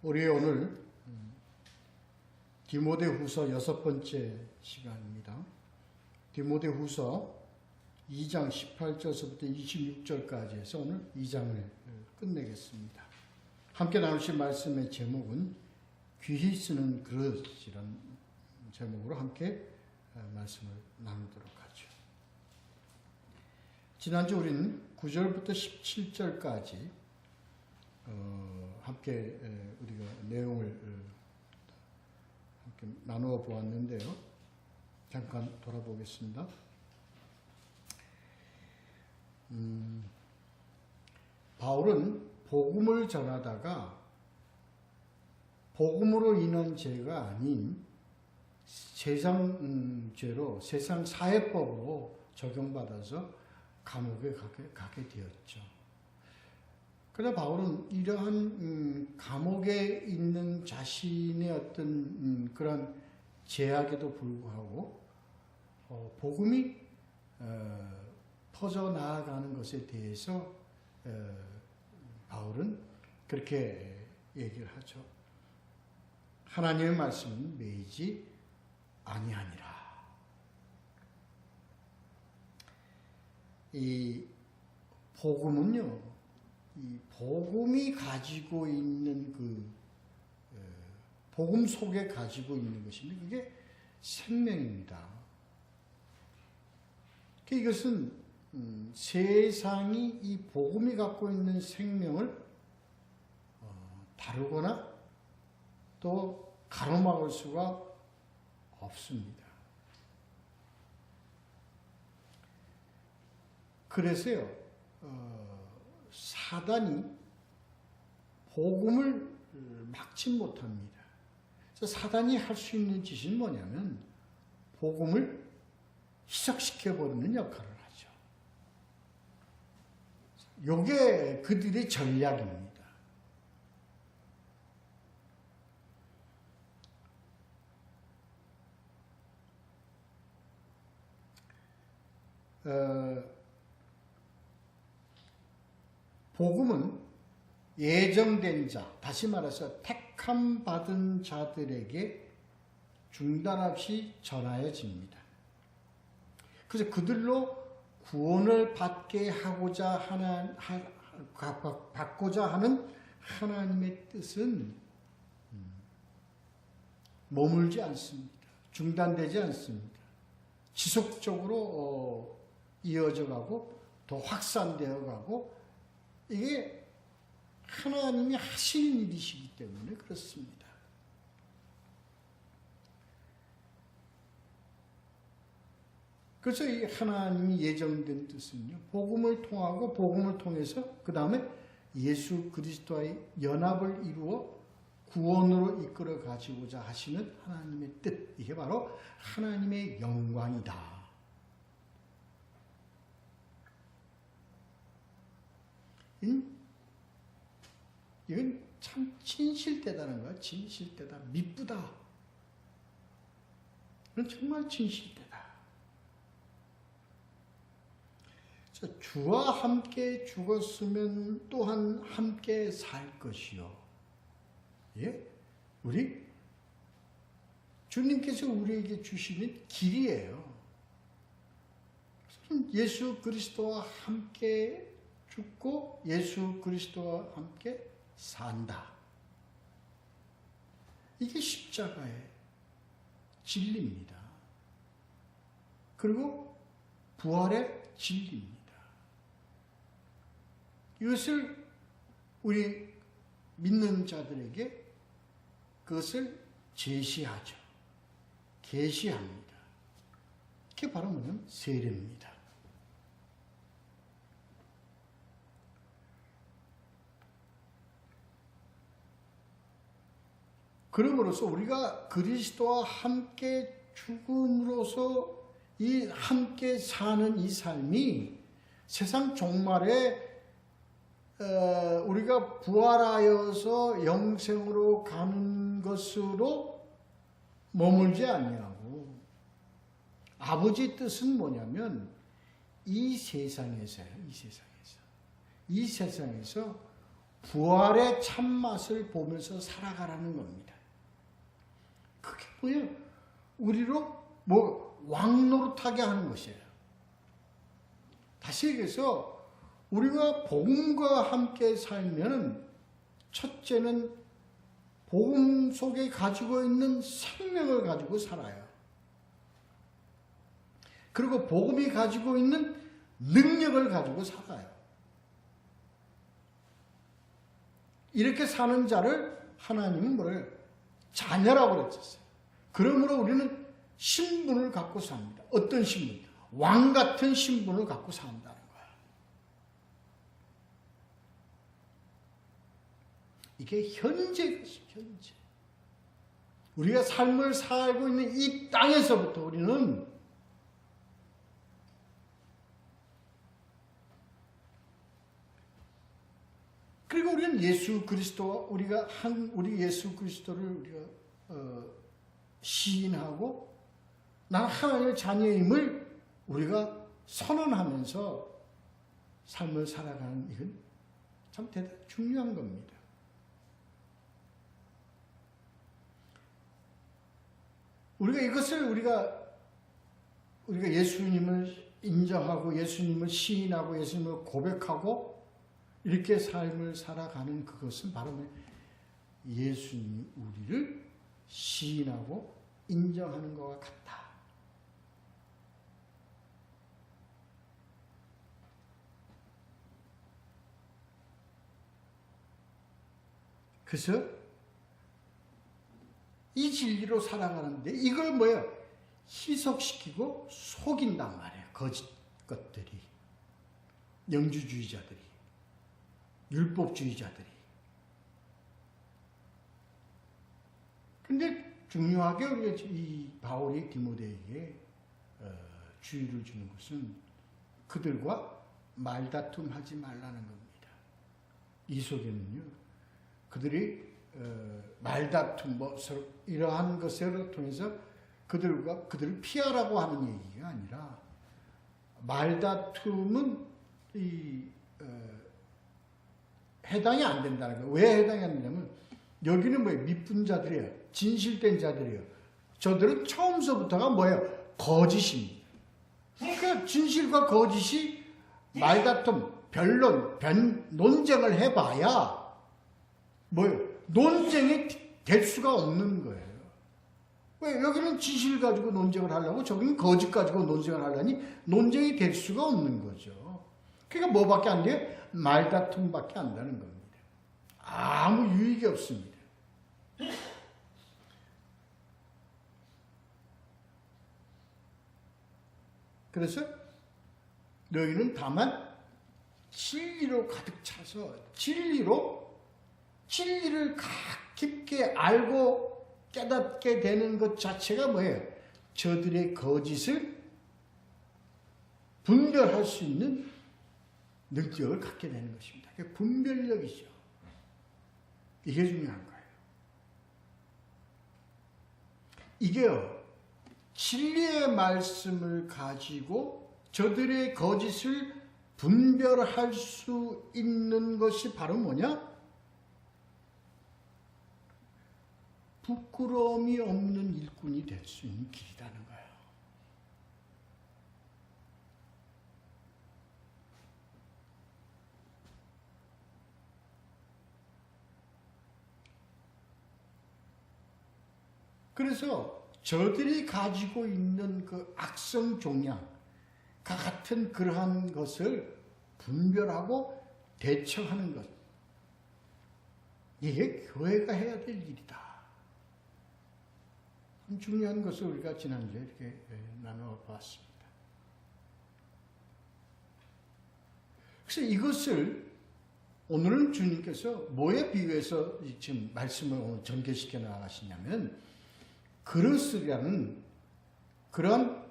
우리 오늘 디모데후서 6번째 시간입니다. 디모데후서 2장 18절서부터 26절까지 해서 오늘 2장을 끝내겠습니다. 함께 나누실 말씀의 제목은 귀히 쓰는 그릇이라는 제목으로 함께 말씀을 나누도록 하죠. 지난주 우리는 9절부터 17절까지 함께 우리가 내용을 함께 나누어 보았는데요. 잠깐 돌아보겠습니다. 바울은 복음을 전하다가 복음으로 인한 죄가 아닌 세상 죄로 세상 사회법으로 적용받아서 감옥에 가게 되었죠. 그러나 바울은 이러한 감옥에 있는 자신의 어떤 그런 제약에도 불구하고 복음이 퍼져나가는 것에 대해서 바울은 그렇게 얘기를 하죠. 하나님의 말씀은 매이지 아니하니라. 이 복음은요, 이 복음이 가지고 있는 복음 속에 가지고 있는 것인데 그게 생명입니다. 이것은 세상이 이 복음이 갖고 있는 생명을 다루거나 또 가로막을 수가 없습니다. 그래서요, 사단이 복음을 막지 못합니다. 그래서 사단이 할 수 있는 짓은 뭐냐면 복음을 희석시켜버리는 역할을 하죠. 이게 그들의 전략입니다. 복음은 예정된 자, 다시 말해서 택함 받은 자들에게 중단 없이 전하여집니다. 그래서 그들로 구원을 받게 받고자 하는 하나님의 뜻은 머물지 않습니다. 중단되지 않습니다. 지속적으로 이어져 가고 더 확산되어 가고 이게 하나님이 하시는 일이시기 때문에 그렇습니다. 그래서 이 하나님이 예정된 뜻은요, 복음을 통하고 복음을 통해서 그 다음에 예수 그리스도와의 연합을 이루어 구원으로 이끌어 가지고자 하시는 하나님의 뜻, 이게 바로 하나님의 영광이다. 이건 참 진실되다는 거야. 진실되다. 미쁘다. 이건 정말 진실되다. 주와 함께 죽었으면 또한 함께 살 것이요. 예? 우리 주님께서 우리에게 주시는 길이에요. 예수 그리스도와 함께 죽고 예수 그리스도와 함께 산다. 이게 십자가의 진리입니다. 그리고 부활의 진리입니다. 이것을 우리 믿는 자들에게 그것을 제시하죠. 계시합니다. 그게 바로 뭐냐면 세례입니다. 그러므로서 우리가 그리스도와 함께 죽음으로써 이 함께 사는 이 삶이 세상 종말에 우리가 부활하여서 영생으로 가는 것으로 머물지 아니하고 아버지 뜻은 뭐냐면 이 세상에서요. 이 세상에서 부활의 참맛을 보면서 살아가라는 겁니다. 그게 뭐예요? 우리로 왕노릇하게 하는 것이에요. 다시 얘기해서 우리가 복음과 함께 살면 첫째는 복음 속에 가지고 있는 생명을 가지고 살아요. 그리고 복음이 가지고 있는 능력을 가지고 살아요. 이렇게 사는 자를 하나님은 뭐래요? 자녀라고 그랬었어요. 그러므로 우리는 신분을 갖고 삽니다. 어떤 신분? 왕 같은 신분을 갖고 산다는 거야. 이게 현재겠어, 현재. 우리가 삶을 살고 있는 이 땅에서부터 우리는 그리고 우리는 예수 그리스도와 우리 예수 그리스도를 우리가 시인하고 난 하나님의 자녀임을 우리가 선언하면서 삶을 살아가는 이건 참 대단히 중요한 겁니다. 우리가 예수님을 인정하고 예수님을 시인하고 예수님을 고백하고 이렇게 삶을 살아가는 그것은 바로 예수님이 우리를 시인하고 인정하는 것과 같다. 그래서 이 진리로 살아가는데 이걸 희석시키고 속인단 말이에요. 거짓 것들이. 영주주의자들이. 율법주의자들이. 근데 중요하게 우리가 이 바울이 디모데에게 주의를 주는 것은 그들과 말다툼하지 말라는 겁니다. 이 속에는요, 그들이 말다툼, 서로 이러한 것을 통해서 그들을 피하라고 하는 얘기가 아니라 말다툼은 해당이 안 된다는 거예요. 왜 해당이 안 되냐면 여기는 미분자들이에요. 진실된 자들이에요. 저들은 처음서부터가 거짓입니다. 그러니까 진실과 거짓이 말다툼, 변론, 논쟁을 해봐야 논쟁이 될 수가 없는 거예요. 왜 여기는 진실 가지고 논쟁을 하려고 저기는 거짓 가지고 논쟁을 하려니 논쟁이 될 수가 없는 거죠. 그러니까 뭐밖에 안 돼요? 말다툼밖에 안 되는 겁니다. 아무 유익이 없습니다. 그래서 너희는 다만 진리로 가득 차서 진리를 깊게 알고 깨닫게 되는 것 자체가 뭐예요? 저들의 거짓을 분별할 수 있는 능력을 갖게 되는 것입니다. 분별력이죠. 이게 중요한 거예요. 이게요, 진리의 말씀을 가지고 저들의 거짓을 분별할 수 있는 것이 바로 뭐냐? 부끄러움이 없는 일꾼이 될 수 있는 길이라는 거예요. 그래서 저들이 가지고 있는 그 악성 종양과 같은 그러한 것을 분별하고 대처하는 것. 이게 교회가 해야 될 일이다. 중요한 것을 우리가 지난주에 이렇게 나눠봤습니다. 그래서 이것을 오늘은 주님께서 뭐에 비유해서 지금 말씀을 오늘 전개시켜 나가시냐면 그릇이라는 그런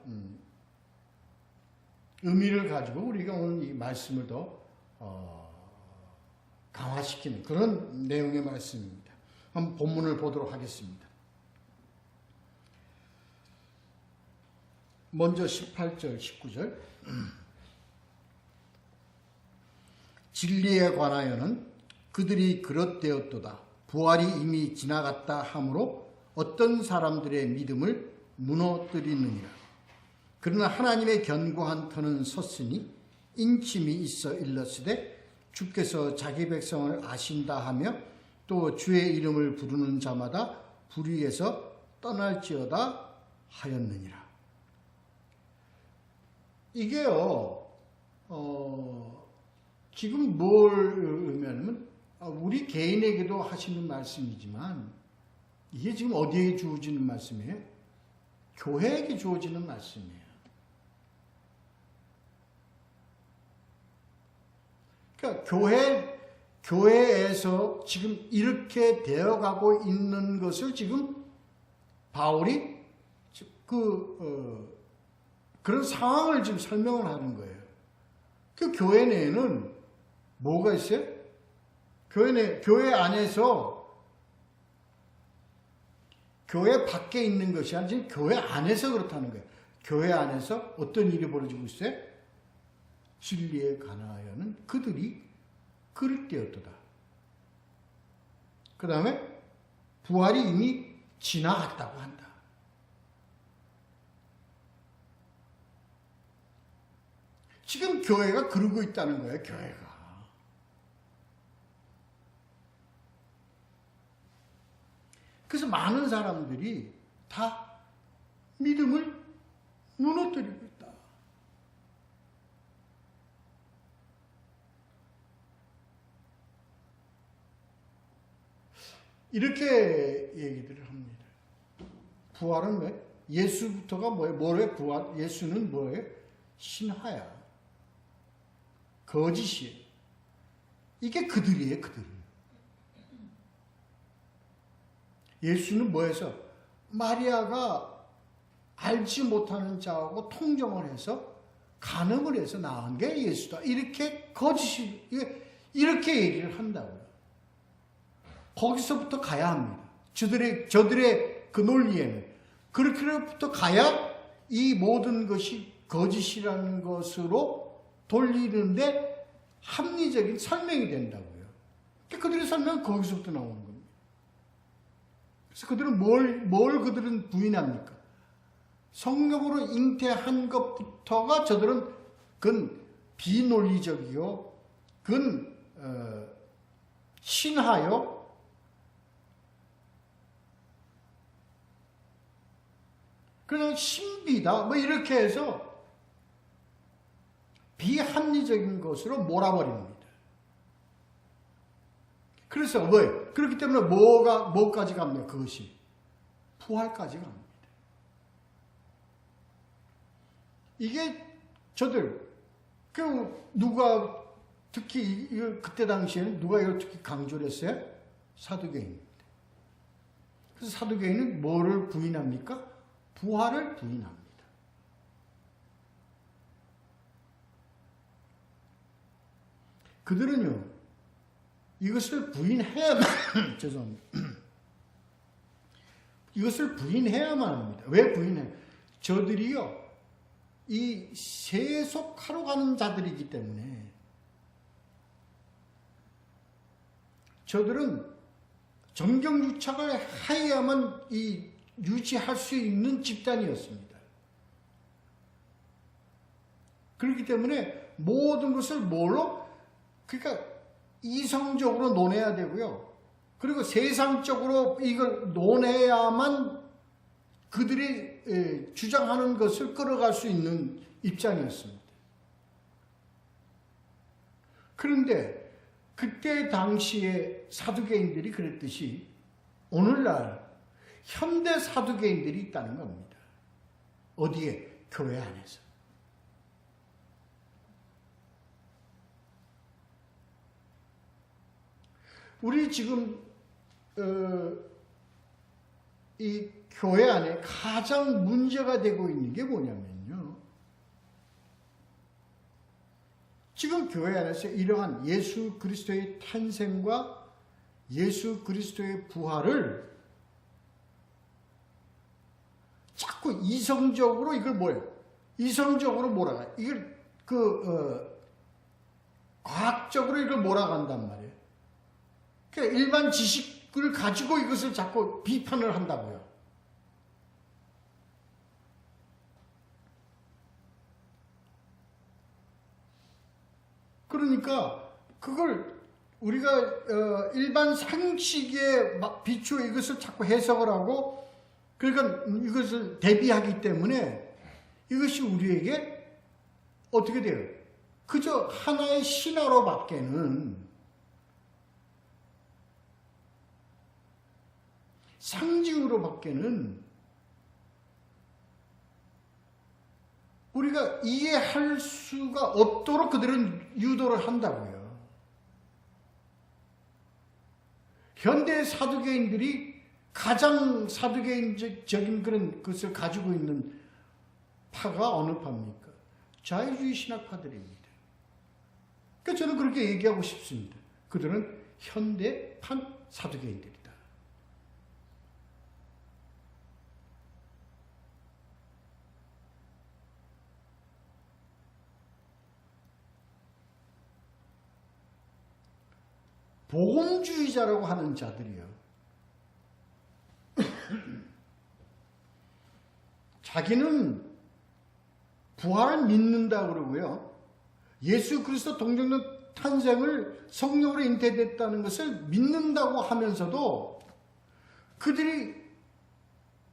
의미를 가지고 우리가 오늘 이 말씀을 더 강화시키는 그런 내용의 말씀입니다. 한번 본문을 보도록 하겠습니다. 먼저 18절, 19절. 진리에 관하여는 그들이 그릇되었도다. 부활이 이미 지나갔다 하므로 어떤 사람들의 믿음을 무너뜨리느니라. 그러나 하나님의 견고한 터는 섰으니 인침이 있어 일렀으되 주께서 자기 백성을 아신다 하며 또 주의 이름을 부르는 자마다 불의에서 떠날지어다 하였느니라. 이게요, 지금 뭘 의미하냐면 우리 개인에게도 하시는 말씀이지만 이게 지금 어디에 주어지는 말씀이에요? 교회에게 주어지는 말씀이에요. 그러니까 교회에서 지금 이렇게 되어가고 있는 것을 지금 바울이 그런 상황을 지금 설명을 하는 거예요. 그 교회 내에는 뭐가 있어요? 교회 안에서 교회 밖에 있는 것이 아니라 지금 교회 안에서 그렇다는 거예요. 교회 안에서 어떤 일이 벌어지고 있어요? 진리에 관하여는 그들이 그릇되었도다. 그 다음에 부활이 이미 지나갔다고 한다. 지금 교회가 그러고 있다는 거예요. 교회가. 그래서 많은 사람들이 다 믿음을 무너뜨리고 있다. 이렇게 얘기들을 합니다. 부활은 왜? 예수부터가 뭐예요? 뭐래? 부활? 예수는 뭐예요? 신화야. 거짓이에요. 이게 그들이에요, 그들. 예수는 뭐해서? 마리아가 알지 못하는 자하고 통정을 해서 간음을 해서 낳은 게 예수다. 이렇게 거짓이, 이렇게 얘기를 한다고요. 거기서부터 가야 합니다. 저들의 그 논리에는. 그렇게부터 가야 이 모든 것이 거짓이라는 것으로 돌리는데 합리적인 설명이 된다고요. 그러니까 그들의 설명은 거기서부터 나오는 겁니다. 그래서 그들은 뭘 그들은 부인합니까? 성령으로 잉태한 것부터가 저들은 그건 비논리적이요, 그건 신하요, 그냥 신비다, 뭐 이렇게 해서 비합리적인 것으로 몰아버립니다. 그래서 왜? 그렇기 때문에 뭐까지 갑니까? 그것이 부활까지 갑니다. 이게 저들 누가 특히 그때 당시에는 누가 이걸 특히 강조를 했어요? 사두개인입니다. 그래서 사두개인은 뭐를 부인합니까? 부활을 부인합니다. 그들은요, 이것을 부인해야만, 죄송합니다. 이것을 부인해야만 합니다. 왜 부인해요? 저들이요, 이 세속하러 가는 자들이기 때문에 저들은 정경유착을 해야만 유지할 수 있는 집단이었습니다. 그렇기 때문에 모든 것을 뭘로? 그러니까 이성적으로 논해야 되고요. 그리고 세상적으로 이걸 논해야만 그들이 주장하는 것을 끌어갈 수 있는 입장이었습니다. 그런데 그때 당시에 사두개인들이 그랬듯이 오늘날 현대 사두개인들이 있다는 겁니다. 어디에? 교회 안에서. 우리 지금 이 교회 안에 가장 문제가 되고 있는 게 뭐냐면요, 지금 교회 안에서 이러한 예수 그리스도의 탄생과 예수 그리스도의 부활을 자꾸 이성적으로 이걸 뭐예요? 이성적으로 몰아가. 이걸 과학적으로 이걸 몰아간단 말이에요. 그러니까 일반 지식을 가지고 이것을 자꾸 비판을 한다고요. 그러니까 그걸 우리가 일반 상식에 비추어 이것을 자꾸 해석을 하고, 그러니까 이것을 대비하기 때문에 이것이 우리에게 어떻게 돼요? 그저 하나의 신화로밖에는, 상징으로밖에는 우리가 이해할 수가 없도록 그들은 유도를 한다고요. 현대 사두개인들이 가장 사두개인적인 그런 것을 가지고 있는 파가 어느 파입니까? 자유주의 신학파들입니다. 그러니까 저는 그렇게 얘기하고 싶습니다. 그들은 현대판 사두개인들이다. 복음주의자라고 하는 자들이요, 자기는 부활을 믿는다 그러고요, 예수 그리스도 동정녀 탄생을 성령으로 잉태됐다는 것을 믿는다고 하면서도 그들이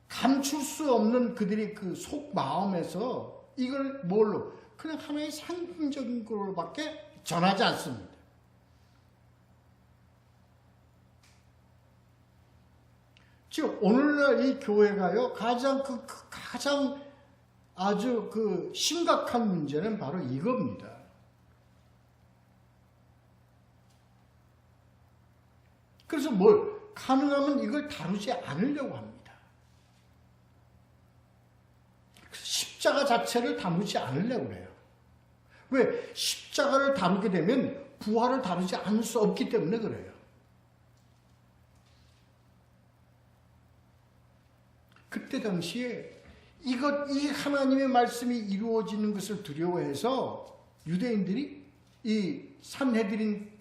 감출 수 없는 그들이 그 속마음에서 이걸 뭘로? 그냥 하나의 상징적인 걸로밖에 전하지 않습니다. 즉 오늘날 이 교회가요, 가장 아주 그 심각한 문제는 바로 이겁니다. 그래서 가능하면 이걸 다루지 않으려고 합니다. 십자가 자체를 다루지 않으려고 그래요. 왜? 십자가를 다루게 되면 부활을 다루지 않을 수 없기 때문에 그래요. 그때 당시에 이 하나님의 말씀이 이루어지는 것을 두려워해서 유대인들이, 이 산헤드린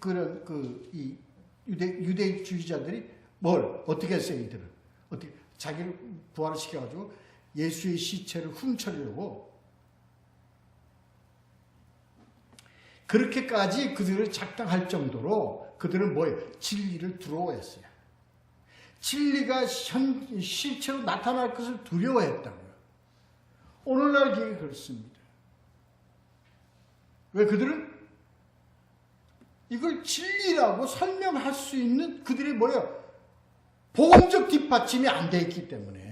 이 유대주의자들이 어떻게 했어요? 이들은 어떻게 자기를 부활을 시켜가지고 예수의 시체를 훔쳐려고, 그렇게까지 그들을 작당할 정도로 그들은 진리를 두려워했어요. 진리가 실체로 나타날 것을 두려워했다고요. 오늘날 기회 그렇습니다. 왜? 그들은 이걸 진리라고 설명할 수 있는 그들의 복음적 뒷받침이 안 돼 있기 때문에.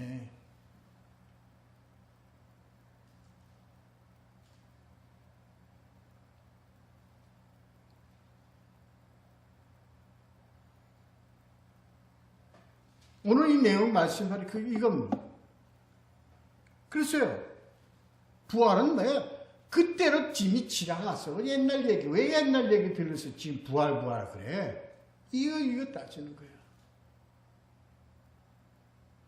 오늘 이 내용 말씀하는 이겁니다. 그랬어요. 부활은 그때로 이미 지나갔어. 옛날 얘기. 왜 옛날 얘기 들어서 지금 부활 그래? 이거 따지는 거예요.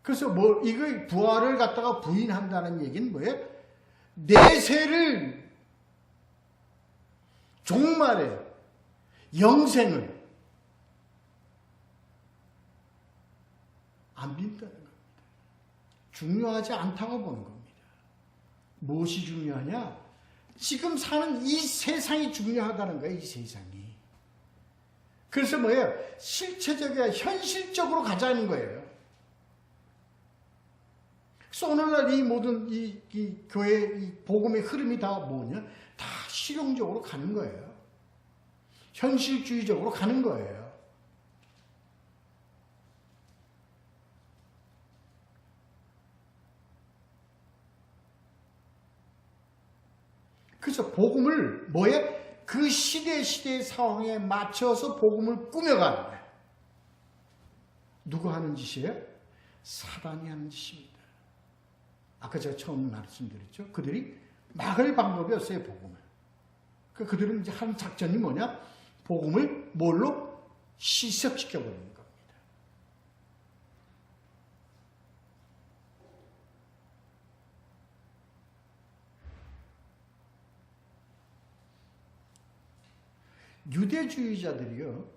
그래서 이거 부활을 갖다가 부인한다는 얘기는 뭐예요? 내세를, 종말에, 영생을 안 믿다는 겁니다. 중요하지 않다고 보는 겁니다. 무엇이 중요하냐? 지금 사는 이 세상이 중요하다는 거예요. 이 세상이. 그래서 실체적이야, 현실적으로 가자는 거예요. 그래서 오늘날 이 모든 이 교회 이 복음의 흐름이 다 뭐냐? 다 실용적으로 가는 거예요. 현실주의적으로 가는 거예요. 그래서 복음을 그 시대의 상황에 맞춰서 복음을 꾸며가는 거예요. 누가 하는 짓이에요? 사단이 하는 짓입니다. 아까 제가 처음 말씀드렸죠. 그들이 막을 방법이 없어요, 복음을. 그들은 이제 하는 작전이 뭐냐? 복음을 뭘로? 시석시켜버리는 겁니다. 유대주의자들이요,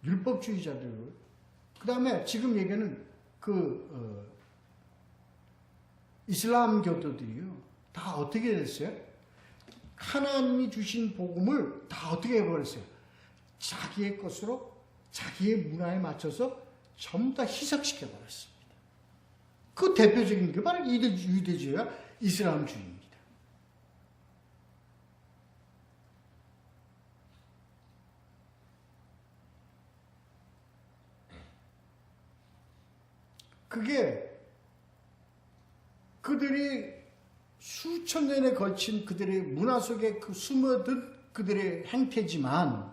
율법주의자들. 그 다음에 지금 얘기하는 이슬람 교도들이요. 다 어떻게 됐어요? 하나님이 주신 복음을 다 어떻게 해버렸어요? 자기의 것으로, 자기의 문화에 맞춰서 전부 다 희석시켜버렸습니다. 그 대표적인 게 바로 유대주의와 이슬람주의입니다. 그게 그들이 수천 년에 걸친 그들의 문화 속에 숨어든 그들의 행태지만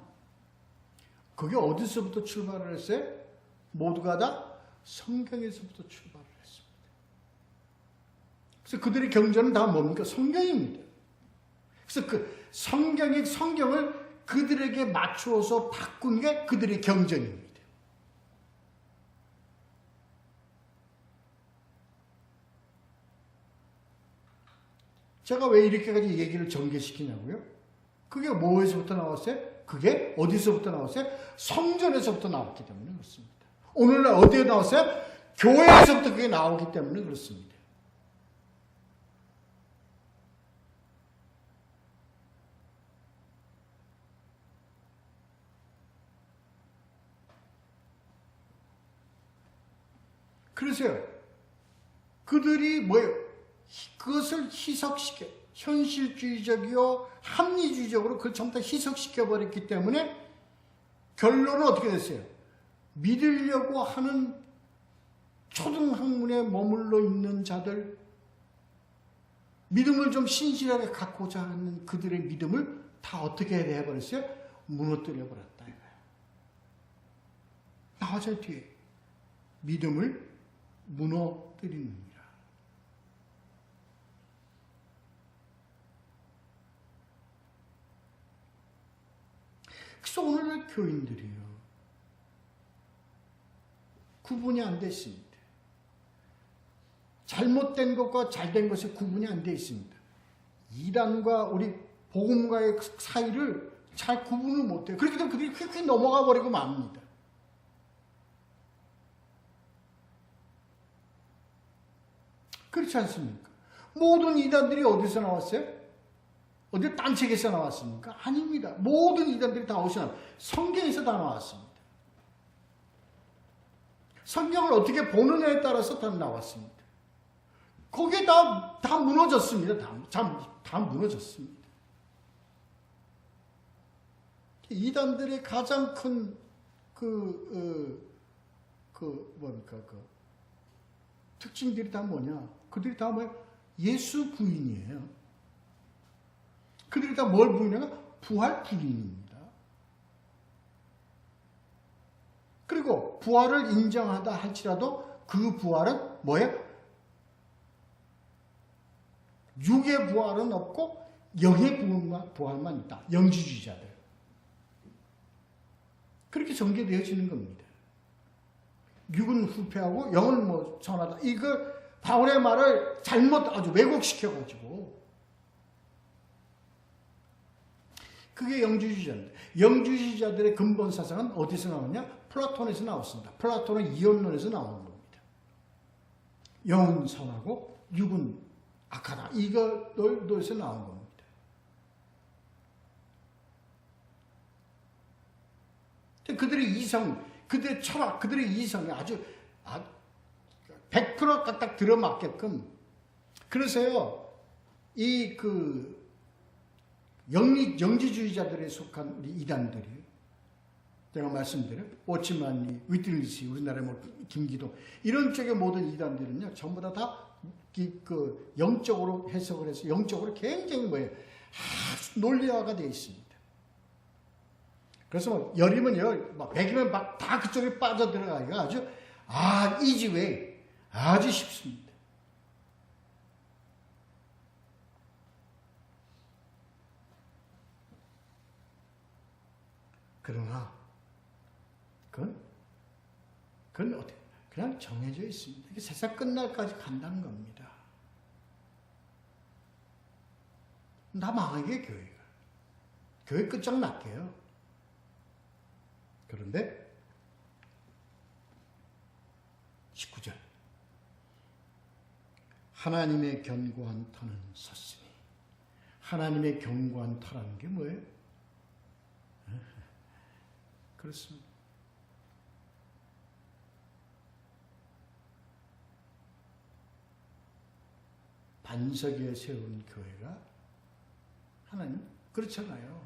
그게 어디서부터 출발을 했어요? 모두가 다 성경에서부터 출발을 했습니다. 그래서 그들의 경전은 다 뭡니까? 성경입니다. 그래서 그 성경을 그들에게 맞추어서 바꾼 게 그들의 경전입니다. 제가 왜 이렇게까지 얘기를 전개시키냐고요? 그게 뭐에서부터 나왔어요? 그게 어디서부터 나왔어요? 성전에서부터 나왔기 때문에 그렇습니다. 오늘날 어디에 나왔어요? 교회에서부터 그게 나오기 때문에 그렇습니다. 그래서요, 그들이 뭐예요? 그것을 희석시켜, 현실주의적이요, 합리주의적으로 그걸 전부 다 희석시켜버렸기 때문에 결론은 어떻게 됐어요? 믿으려고 하는 초등학문에 머물러 있는 자들, 믿음을 좀 신실하게 갖고자 하는 그들의 믿음을 다 어떻게 해버렸어요? 무너뜨려 버렸다 이거예요. 나와서 뒤에 믿음을 무너뜨리는 거예요. 그래서 오늘날 교인들이요, 구분이 안 돼 있습니다. 잘못된 것과 잘된 것이 구분이 안 돼 있습니다. 이단과 우리 복음과의 사이를 잘 구분을 못해요. 그렇기 때문에 그들이 휙휙 넘어가 버리고 맙니다. 그렇지 않습니까? 모든 이단들이 어디서 나왔어요? 어디 딴 책에서 나왔습니까? 아닙니다. 모든 이단들이 다 어디서 나왔어요? 성경에서 다 나왔습니다. 성경을 어떻게 보느냐에 따라서 다 나왔습니다. 거기에 다 무너졌습니다. 다 무너졌습니다. 이단들의 가장 큰 특징들이 다 뭐냐? 그들이 다 뭐예요? 예수 부인이에요. 그들이 다 뭘 부인하냐? 부활 부인입니다. 그리고 부활을 인정하다 할지라도 그 부활은 뭐예요? 육의 부활은 없고 영의 부활만 있다. 영지주의자들. 그렇게 전개되어지는 겁니다. 육은 후패하고 영은 선하다. 이걸 바울의 말을 잘못 아주 왜곡시켜가지고 그게 영주주의자입니다. 영주주의자들의 근본 사상은 어디서 나오냐? 플라톤에서 나왔습니다. 플라톤은 이원론에서 나오는 겁니다. 영은 선하고 육은 악하다. 이거에서 나온 겁니다. 그들의 이성, 그들의 철학, 그들의 이성이 아주 100% 딱 들어맞게끔. 그래서요, 영지주의자들에 속한 우리 이단들이, 제가 말씀드려요. 오치만리, 위틀리시, 우리나라의 김기동, 이런 쪽의 모든 이단들은요, 전부 다 영적으로 해석을 해서, 영적으로 굉장히 아주 논리화가 되어 있습니다. 그래서 열이면 열, 백이면 다 그쪽에 빠져들어가기가 아주, 이지웨이, 아주 쉽습니다. 그러나 그건 어떻게 그냥 정해져 있습니다. 이게 세상 끝날까지 간다는 겁니다. 다 망하게 교회가. 교회 끝장날게요. 그런데 하나님의 견고한 터는 섰으니. 하나님의 견고한 터라는 게 뭐예요? 그렇습니다. 반석 위에 세운 교회가 하나님 그렇잖아요.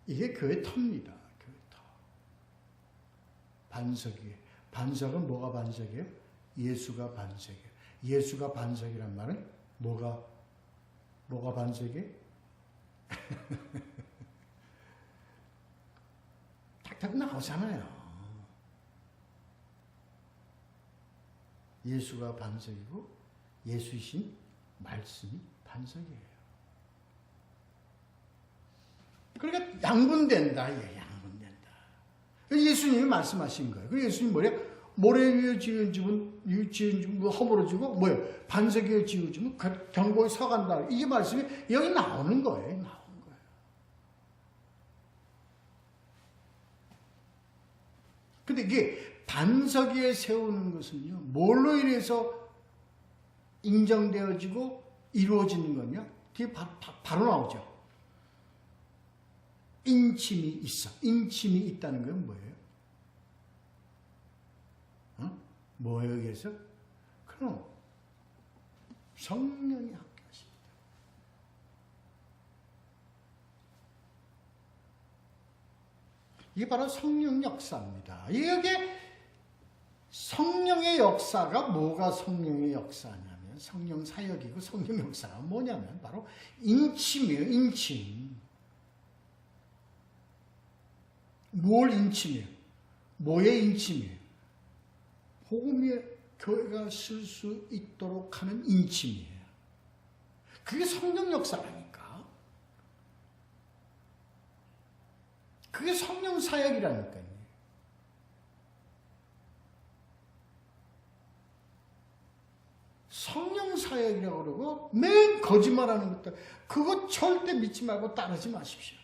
이게 교회 터입니다. 교회 터. 반석 위에. 반석은 뭐가 반석이에요? 예수가 반석이에요. 예수가 반석이란 말은 뭐가 반석이에요? 탁탁 나오잖아요. 예수가 반석이고 예수이신 말씀이 반석이에요. 그러니까 양분된다. 예, 양분된다. 예수님이 말씀하신 거예요. 그 예수님 뭐래요? 모래 위에 지은 집은 허물어지고 뭐예요? 반석 위에 지어지면 견고히 서간다. 이게 말씀이 여기 나오는 거예요. 나오는 거예요. 근데 이게 반석 위에 세우는 것은요. 뭘로 인해서 인정되어지고 이루어지는 거냐? 뒤에 바로 나오죠. 인침이 있어. 인침이 있다는 건 뭐예요? 뭐예요, 여기에서? 그럼 성령이 함께하십니다. 이게 바로 성령 역사입니다. 이게 성령의 역사가 뭐가 성령의 역사냐면 성령 사역이고 성령 역사가 뭐냐면 바로 인침이에요. 인침. 뭘 인침이에요? 뭐의 인침이에요? 복음의 교회가 쓸 수 있도록 하는 인침이에요. 그게 성령 역사라니까. 그게 성령 사역이라니까요. 성령 사역이라고 그러고 맨 거짓말하는 것들 그거 절대 믿지 말고 따르지 마십시오.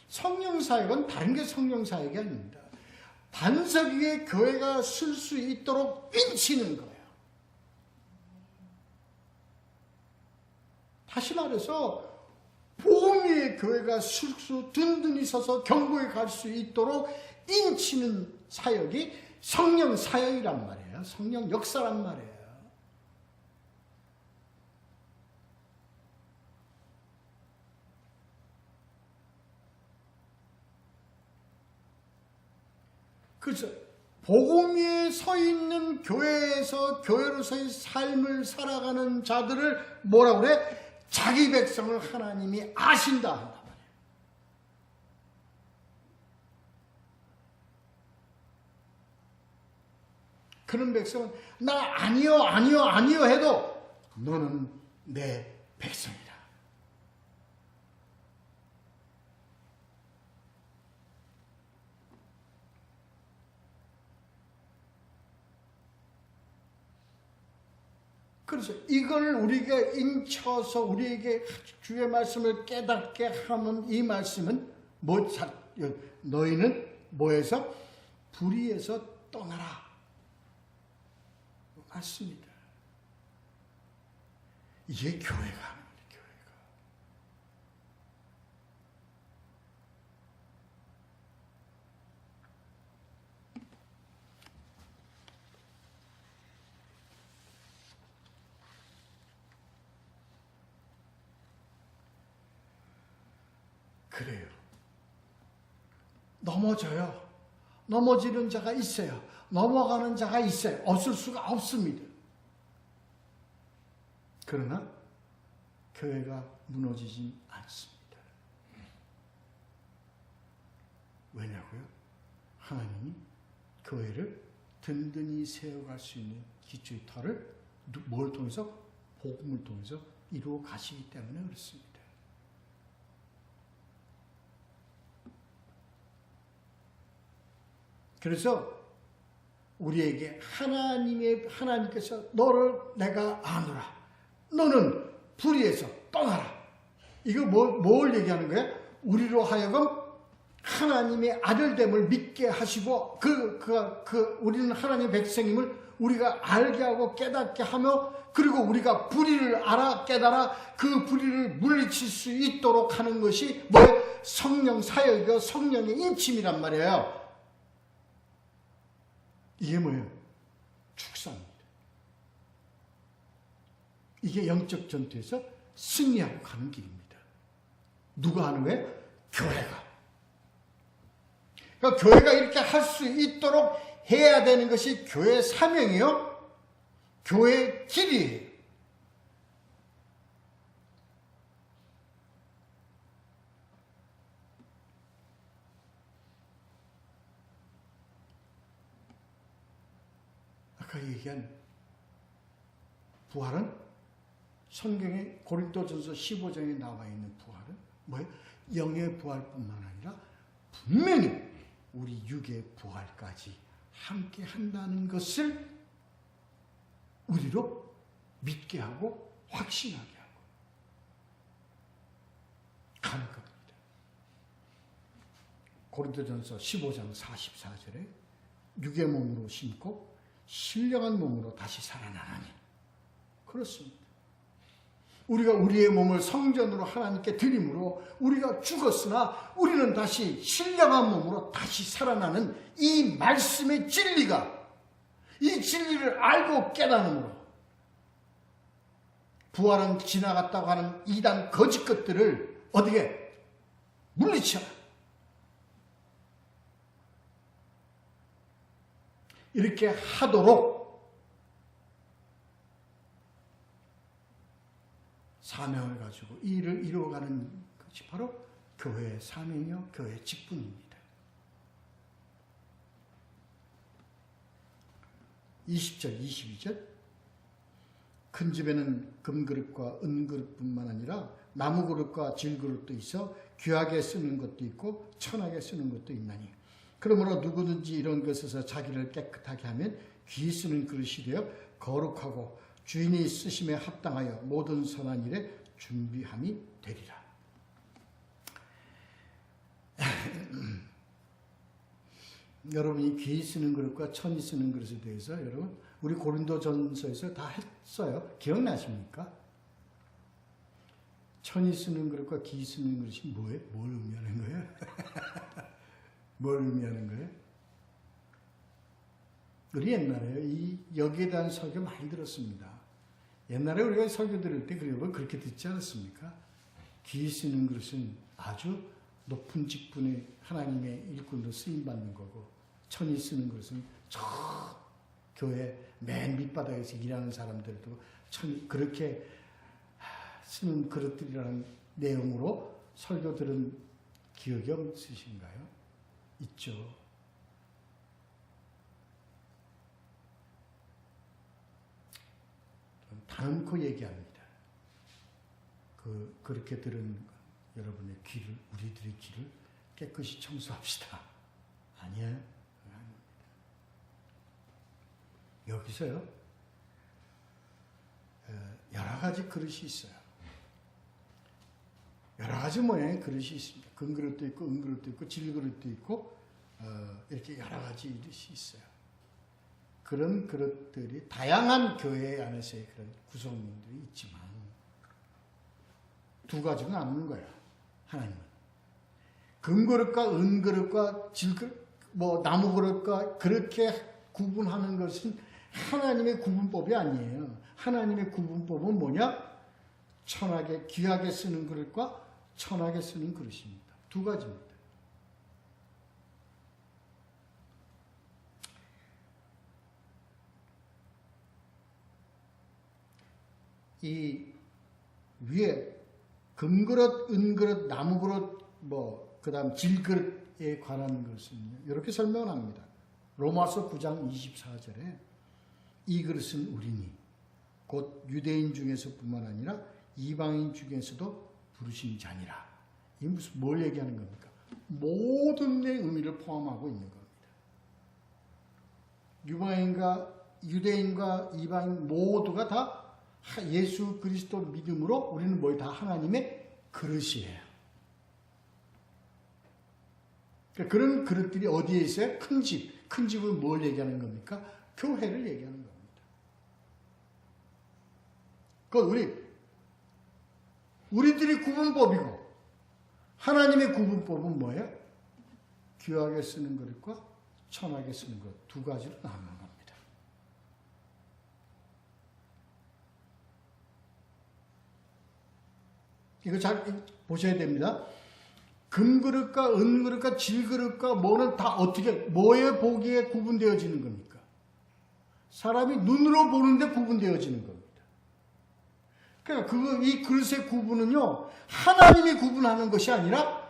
성령 사역은 다른 게 성령 사역이 아닙니다. 반석 위에 교회가 쓸 수 있도록 인치는 거예요. 다시 말해서 복음 위에 교회가 쓸 수 든든히 서서 견고히 갈 수 있도록 인치는 사역이 성령 사역이란 말이에요. 성령 역사란 말이에요. 그래서 복음 위에 서 있는 교회에서 교회로서의 삶을 살아가는 자들을 뭐라고 그래? 자기 백성을 하나님이 아신다 한단 말이에요. 그런 백성은 나 아니요 해도 너는 내 백성이다. 그래서 이걸 우리가 인쳐서 우리에게 주의 말씀을 깨닫게 하는 이 말씀은 너희는 뭐에서? 불의에서 떠나라. 맞습니다. 이게 교회가 하는 거예요. 교회가. 그래요. 넘어져요. 넘어지는 자가 있어요. 넘어가는 자가 있어요. 없을 수가 없습니다. 그러나 교회가 무너지지 않습니다. 왜냐고요? 하나님이 교회를 든든히 세워갈 수 있는 기초의 터를 뭘 통해서? 복음을 통해서 이루어 가시기 때문에 그렇습니다. 그래서 우리에게 하나님께서 너를 내가 아노라. 너는 불의에서 떠나라. 이거 뭘 얘기하는 거예요? 우리로 하여금 하나님의 아들됨을 믿게 하시고 우리는 하나님의 백성임을 우리가 알게 하고 깨닫게 하며 그리고 우리가 불의를 알아 깨달아 그 불의를 물리칠 수 있도록 하는 것이 뭐예요? 성령 사역이고 성령의 인침이란 말이에요. 이게 뭐예요? 축사입니다. 이게 영적 전투에서 승리하고 가는 길입니다. 누가 하는 거예요? 교회가. 그러니까 교회가 이렇게 할 수 있도록 해야 되는 것이 교회의 사명이요. 교회의 길이에요. 아까 얘기한 부활은 성경에 고린도전서 15장에 나와 있는 부활은 뭐예요? 영의 부활뿐만 아니라 분명히 우리 육의 부활까지 함께 한다는 것을 우리로 믿게 하고 확신하게 하고 가는 겁니다. 고린도전서 15장 44절에 육의 몸으로 심고 신령한 몸으로 다시 살아나라니. 그렇습니다. 우리가 우리의 몸을 성전으로 하나님께 드림으로 우리가 죽었으나 우리는 다시 신령한 몸으로 다시 살아나는 이 말씀의 진리가, 이 진리를 알고 깨닫음으로 부활은 지나갔다고 하는 이단 거짓 것들을 어떻게 물리쳐라. 이렇게 하도록 사명을 가지고 이 일을 이루어가는 것이 바로 교회의 사명이요 교회의 직분입니다. 20절 22절 큰 집에는 금그릇과 은그릇뿐만 아니라 나무그릇과 질그릇도 있어 귀하게 쓰는 것도 있고 천하게 쓰는 것도 있나니 그러므로 누구든지 이런 것에서 자기를 깨끗하게 하면 귀 쓰는 그릇이 되어 거룩하고 주인이 쓰심에 합당하여 모든 선한 일에 준비함이 되리라. 여러분이 귀 쓰는 그릇과 천이 쓰는 그릇에 대해서 여러분 우리 고린도전서에서 다 했어요. 기억나십니까? 천이 쓰는 그릇과 귀 쓰는 그릇이 뭐예요? 뭘 의미하는 거예요? 뭘 의미하는 거예요? 우리 옛날에 여기에 대한 설교 많이 들었습니다. 옛날에 우리가 설교 들을 때 그렇게 듣지 않았습니까? 귀 쓰는 그릇은 아주 높은 직분의 하나님의 일꾼으로 쓰임받는 거고 천이 쓰는 그릇은 저 교회 맨 밑바닥에서 일하는 사람들도 그렇게 쓰는 그릇들이라는 내용으로 설교 들은 기억이 없으신가요? 있죠. 단언코 얘기합니다. 그렇게 들은 여러분의 귀를, 우리들의 귀를 깨끗이 청소합시다. 아니에요. 여기서요, 여러 가지 그릇이 있어요. 여러 가지 모양의 그릇이 있습니다. 금그릇도 있고, 은그릇도 있고, 질그릇도 있고, 이렇게 여러 가지 그릇이 있어요. 그런 그릇들이 다양한 교회 안에서의 그런 구성원들이 있지만 두 가지가 남는 거예요. 하나님은 금그릇과 은그릇과 질그릇, 나무그릇과 그렇게 구분하는 것은 하나님의 구분법이 아니에요. 하나님의 구분법은 뭐냐? 천하게 귀하게 쓰는 그릇과 천하게 쓰는 그릇입니다. 두 가지입니다. 이 위에 금그릇, 은그릇, 나무그릇, 그 다음 질그릇에 관한 것은 이렇게 설명을 합니다. 로마서 9장 24절에 이 그릇은 우리니 곧 유대인 중에서뿐만 아니라 이방인 중에서도 부르신 자니라. 이게 뭘 얘기하는 겁니까? 모든 의 의미를 포함하고 있는 겁니다. 유대인과 이방인 모두가 다 예수 그리스도 믿음으로 우리는 다 하나님의 그릇이에요. 그러니까 그런 그릇들이 어디에 있어요? 큰 집. 큰 집은 뭘 얘기하는 겁니까? 교회를 얘기하는 겁니다. 그 우리들이 구분법이고 하나님의 구분법은 뭐예요? 귀하게 쓰는 그릇과 천하게 쓰는 그릇 두 가지로 나누는 겁니다. 이거 잘 보셔야 됩니다. 금그릇과 은그릇과 질그릇과 뭐는 다 어떻게 뭐에 보기에 구분되어지는 겁니까? 사람이 눈으로 보는데 구분되어지는 겁니다. 그러니까 이 그릇의 구분은요, 하나님이 구분하는 것이 아니라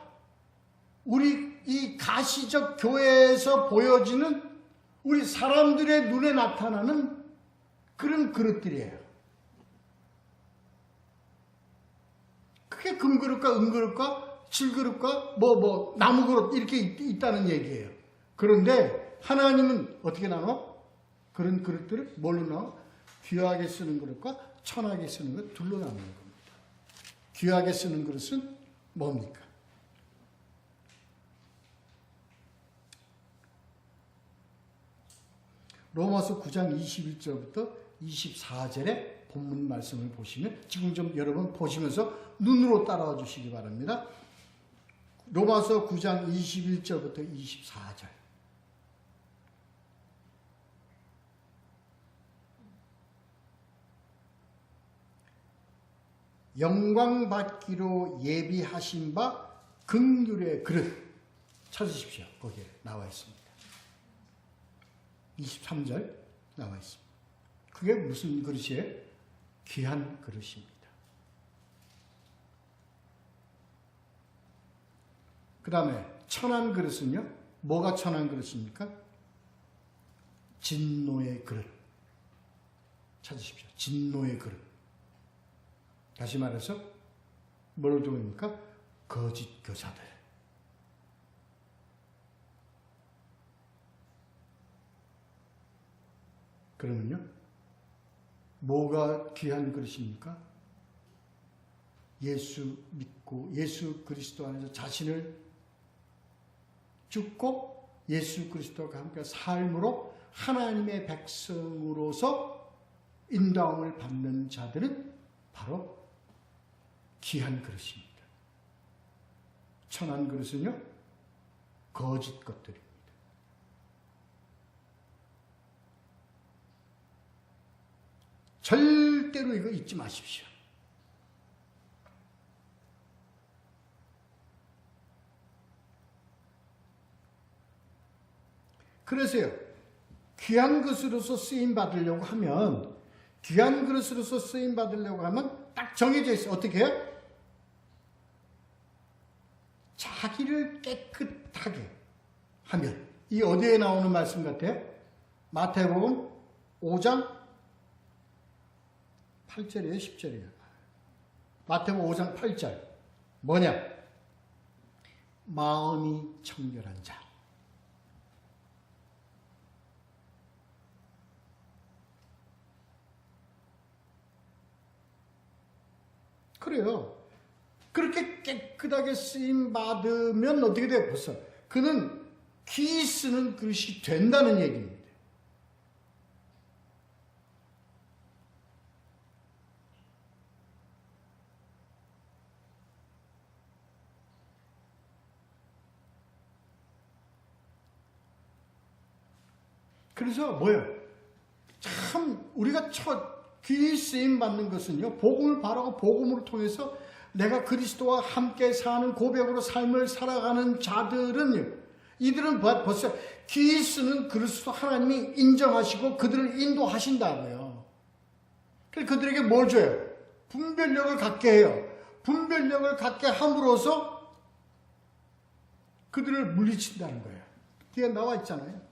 우리 이 가시적 교회에서 보여지는 우리 사람들의 눈에 나타나는 그런 그릇들이에요. 그게 금그릇과 은그릇과 질그릇과 나무그릇 이렇게 있다는 얘기예요. 그런데 하나님은 어떻게 나눠? 그런 그릇들을 뭘로 나눠? 귀하게 쓰는 그릇과 천하게 쓰는 것 둘로 나누는 겁니다. 귀하게 쓰는 그릇은 뭡니까? 로마서 9장 21절부터 24절의 본문 말씀을 보시면 지금 좀 여러분 보시면서 눈으로 따라와 주시기 바랍니다. 로마서 9장 21절부터 24절. 영광 받기로 예비하신 바 긍휼의 그릇 찾으십시오. 거기에 나와 있습니다. 23절 나와 있습니다. 그게 무슨 그릇이에요? 귀한 그릇입니다. 그 다음에 천한 그릇은요? 뭐가 천한 그릇입니까? 진노의 그릇 찾으십시오. 진노의 그릇. 다시 말해서 뭘 두입니까? 거짓 교사들. 그러면요, 뭐가 귀한 그릇입니까? 예수 믿고 예수 그리스도 안에서 자신을 죽고 예수 그리스도와 함께 삶으로 하나님의 백성으로서 인도함을 받는 자들은 바로 귀한 그릇입니다. 천한 그릇은요, 거짓 것들입니다. 절대로 이거 잊지 마십시오. 그래서요, 귀한 것으로서 쓰임 받으려고 하면, 귀한 그릇으로서 쓰임 받으려고 하면 딱 정해져 있어요. 어떻게 해요? 자기를 깨끗하게 하면. 이 어디에 나오는 말씀 같아요? 마태복음 5장 8절이에요? 10절이에요? 마태복음 5장 8절. 뭐냐? 마음이 청결한 자. 그래요. 그렇게 깨끗하게 쓰임 받으면 어떻게 돼요? 벌써 그는 귀 쓰는 그릇이 된다는 얘기입니다. 그래서 뭐예요? 참 우리가 귀 쓰임 받는 것은요, 복음을 바라고 복음을 통해서 내가 그리스도와 함께 사는 고백으로 삶을 살아가는 자들은요, 이들은 벌써 귀 쓰는 그리스도 하나님이 인정하시고 그들을 인도하신다고요. 그래서 그들에게 뭘 줘요? 분별력을 갖게 해요. 분별력을 갖게 함으로써 그들을 물리친다는 거예요. 뒤에 나와 있잖아요.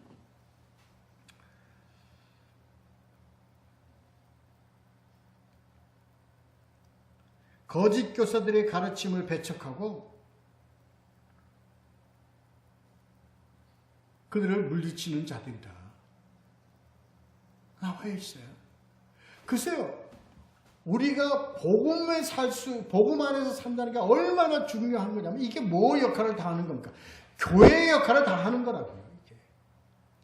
거짓 교사들의 가르침을 배척하고 그들을 물리치는 자들이다. 나와 있어요. 글쎄요, 우리가 복음 안에서 산다는 게 얼마나 중요한 거냐면, 이게 뭐 역할을 다 하는 겁니까? 교회의 역할을 다 하는 거라고요. 이게.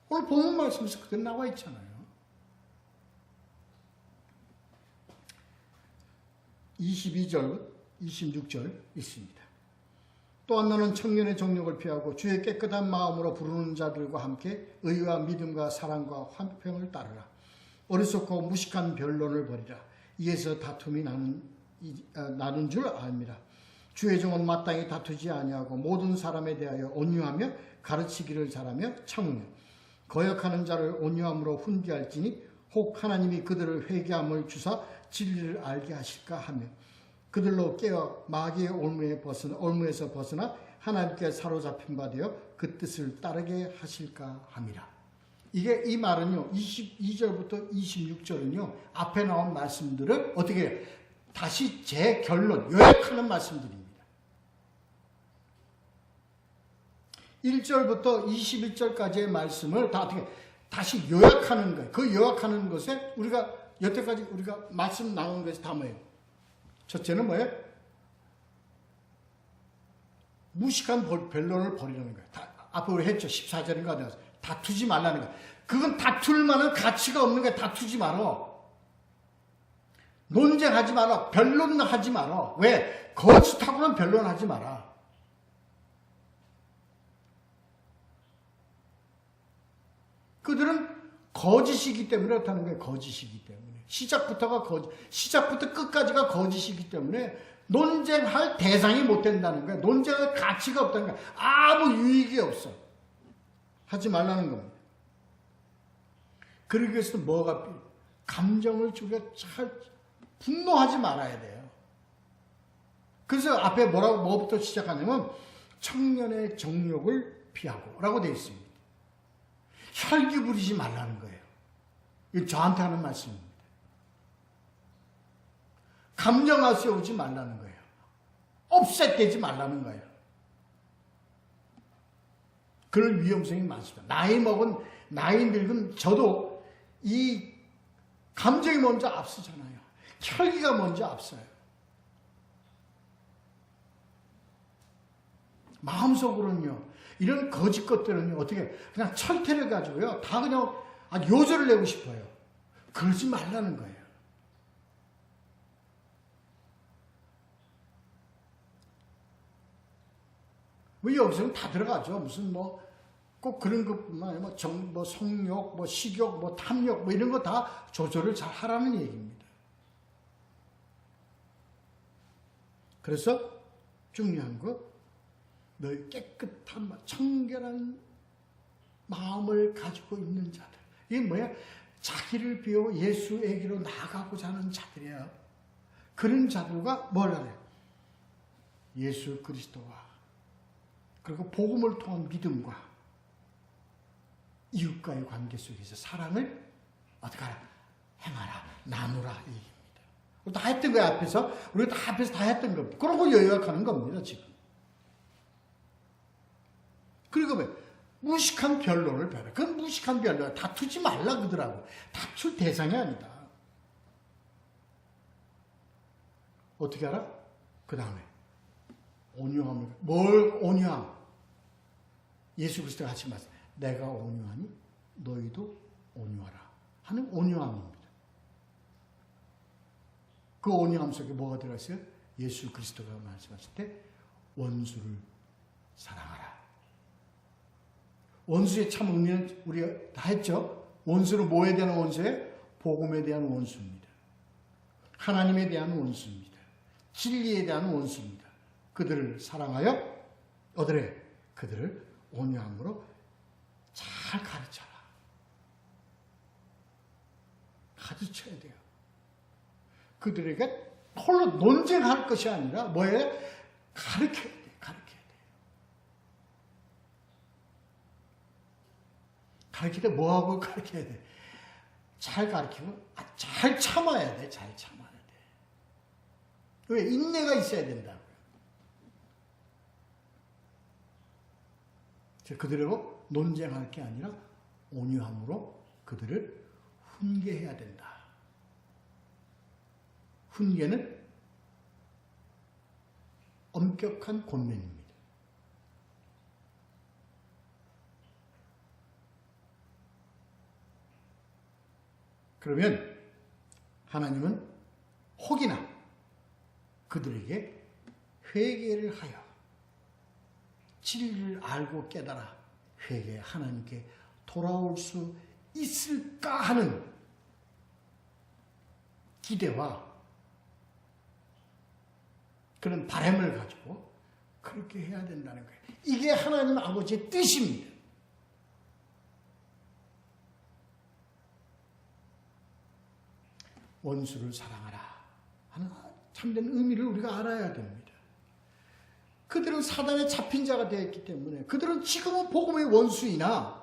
오늘 본문 말씀에서 그대로 나와 있잖아요. 22절, 26절 있습니다. 또한 너는 청년의 정욕을 피하고 주의 깨끗한 마음으로 부르는 자들과 함께 의와 믿음과 사랑과 화평을 따르라. 어리석고 무식한 변론을 버리라. 이에서 다툼이 나는 줄 압니다. 주의 종은 마땅히 다투지 아니하고 모든 사람에 대하여 온유하며 가르치기를 잘하며 참으며 거역하는 자를 온유함으로 훈계할지니 혹 하나님이 그들을 회개함을 주사 진리를 알게 하실까 하며 그들로 깨어 마귀의 올무에서 벗어나 하나님께 사로잡힌 바 되어 그 뜻을 따르게 하실까 함이라. 이게 이 말은요, 22절부터 26절은요, 앞에 나온 말씀들을 어떻게 해요? 다시 재결론, 요약하는 말씀들입니다. 1절부터 21절까지의 말씀을 다 어떻게 다시 요약하는 거예요. 그 요약하는 것에 우리가 여태까지 우리가 말씀 나온 것이 다 뭐예요? 첫째는 뭐예요? 무식한 변론을 벌이는 거예요. 앞에 우리 했죠. 14절인가 다투지 말라는 거예요. 그건 다툴 만한 가치가 없는 거예요. 다투지 말어. 논쟁하지 마라. 변론하지 마라. 왜? 거짓하고는 변론하지 마라. 그들은 거짓이기 때문에 그렇다는 거예요. 거짓이기 때문에. 시작부터 끝까지가 거짓이기 때문에 논쟁할 대상이 못 된다는 거예요. 논쟁할 가치가 없다는 거예요. 아무 유익이 없어. 하지 말라는 겁니다. 그러기 위해서 뭐가 필요해요? 감정을 우리가 잘 분노하지 말아야 돼요. 그래서 앞에 뭐부터 시작하냐면 청년의 정욕을 피하고 라고 되어 있습니다. 혈기 부리지 말라는 거예요. 이거 저한테 하는 말씀입니다. 감정 앞세우지 말라는 거예요. 업셋되지 말라는 거예요. 그럴 위험성이 많습니다. 나이 늙은 저도 이 감정이 먼저 앞서잖아요. 혈기가 먼저 앞서요. 마음속으로는요, 이런 거짓 것들은요, 어떻게, 그냥 철퇴를 가지고요, 다 그냥 요절을 내고 싶어요. 그러지 말라는 거예요. 뭐 여기서는 다 들어가죠. 무슨 꼭 그런 것뿐만 아니라 성욕, 식욕, 탐욕, 이런 거 다 조절을 잘 하라는 얘기입니다. 그래서 중요한 거, 너희 깨끗한, 청결한 마음을 가지고 있는 자들. 이게 뭐야? 자기를 비워 예수에게로 나아가고자 하는 자들이에요. 그런 자들과 뭘 하래요? 예수 그리스도와 그리고 복음을 통한 믿음과 이웃과의 관계 속에서 사랑을 어떻게 하라? 행하라, 나누라 이 얘기입니다. 다 했던 거야 앞에서. 우리가 다 앞에서 다 했던 겁니다. 그런 거 요약하는 겁니다 지금. 그리고 왜? 무식한 변론을 펴라. 그건 무식한 변론. 다투지 말라 그러더라고. 다툴 대상이 아니다. 어떻게 알아? 그 다음에 온유함을. 뭘 온유함? 예수 그리스도가 하신 말씀. 내가 온유하니 너희도 온유하라 하는 온유함입니다. 그 온유함 속에 뭐가 들어있어요? 예수 그리스도가 말씀하실 때 원수를 사랑하라. 원수의 참 의미는 우리가 다 했죠. 원수는 뭐에 대한 원수예요? 복음에 대한 원수입니다. 하나님에 대한 원수입니다. 진리에 대한 원수입니다. 그들을 사랑하여 그들을 온유함으로 잘 가르쳐라. 가르쳐야 돼요. 그들에게 홀로 논쟁할 것이 아니라 뭐예요? 가르쳐야 돼요. 가르칠 때 뭐하고 가르쳐야 돼? 잘 가르치고 잘 참아야 돼. 잘 참아야 돼. 왜? 인내가 있어야 된다고요. 그들하고 논쟁할 게 아니라 온유함으로 그들을 훈계해야 된다. 훈계는 엄격한 권면입니다. 그러면 하나님은 혹이나 그들에게 회개를 하여 진리를 알고 깨달아 회개 하나님께 돌아올 수 있을까 하는 기대와 그런 바람을 가지고 그렇게 해야 된다는 거예요. 이게 하나님 아버지의 뜻입니다. 원수를 사랑하라 하는 참된 의미를 우리가 알아야 됩니다. 그들은 사단에 잡힌 자가 되었기 때문에 그들은 지금은 복음의 원수이나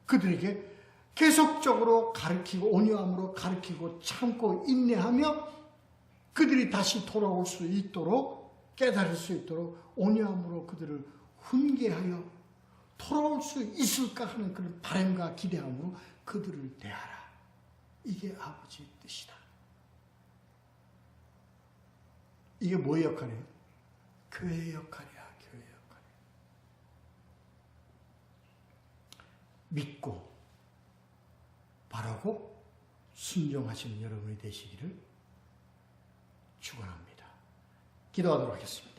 그들에게 계속적으로 가르치고 온유함으로 가르치고 참고 인내하며 그들이 다시 돌아올 수 있도록 깨달을 수 있도록 온유함으로 그들을 훈계하여 돌아올 수 있을까 하는 그런 바람과 기대함으로 그들을 대하라. 이게 아버지의 뜻이다. 이게 뭐의 역할이에요? 교회의 역할이야. 교회의 역할. 믿고 바라고 순종하시는 여러분이 되시기를 축원합니다. 기도하도록 하겠습니다.